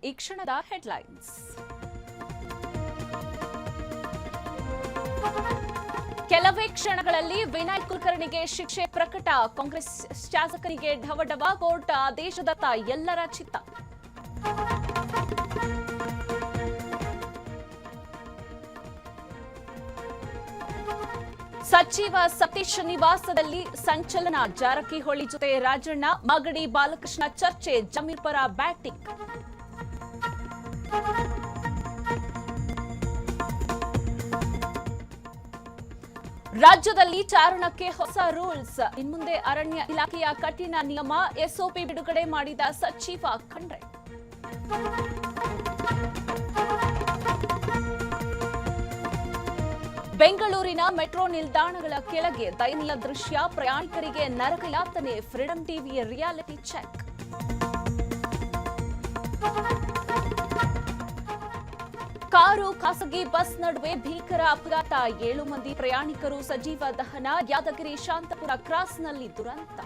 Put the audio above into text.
ಈ ಕ್ಷಣದ ಹೆಡ್ಲೈನ್ಸ್. ಕೆಲವೇ ಕ್ಷಣಗಳಲ್ಲಿ ವಿನಯ್ ಕುಲಕರ್ಣಿಗೆ ಶಿಕ್ಷೆ ಪ್ರಕಟ. ಕಾಂಗ್ರೆಸ್ ಶಾಸಕರಿಗೆ ಢವಢವ, ಕೋರ್ಟ್ ಆದೇಶದತ್ತ ಎಲ್ಲರ ಚಿತ್ತ. ಸಚಿವ ಸತೀಶ್ ನಿವಾಸದಲ್ಲಿ ಸಂಚಲನ. ಜಾರಕಿಹೊಳಿ ಜೊತೆ ರಾಜಣ್ಣ, ಮಾಗಡಿ ಬಾಲಕೃಷ್ಣ ಚರ್ಚೆ, ಜಮೀರ್ ಪರ ಬ್ಯಾಟಿಂಗ್. ರಾಜ್ಯದಲ್ಲಿ ಚಾರಣಕ್ಕೆ ಹೊಸ ರೂಲ್ಸ್. ಇನ್ಮುಂದೆ ಅರಣ್ಯ ಇಲಾಖೆಯ ಕಠಿಣ ನಿಯಮ. ಎಸ್ಒಪಿ ಬಿಡುಗಡೆ ಮಾಡಿದ ಸಚಿವ ಖಂಡ್ರೆ. ಬೆಂಗಳೂರಿನ ಮೆಟ್ರೋ ನಿಲ್ದಾಣಗಳ ಕೆಳಗೆ ದಯನೀಯ ದೃಶ್ಯ. ಪ್ರಯಾಣಿಕರಿಗೆ ನರಕ ಯಾತನೆ. ಫ್ರೀಡಂ ಟಿವಿಯ ರಿಯಾಲಿಟಿ ಚೆಕ್. ಕಾರು ಖಾಸಗಿ ಬಸ್ ನಡುವೆ ಭೀಕರ ಅಪಘಾತ. 7 ಮಂದಿ ಪ್ರಯಾಣಿಕರು ಸಜೀವ ದಹನ. ಯಾದಗಿರಿ ಶಾಂತಪುರ ಕ್ರಾಸ್ನಲ್ಲಿ ದುರಂತ.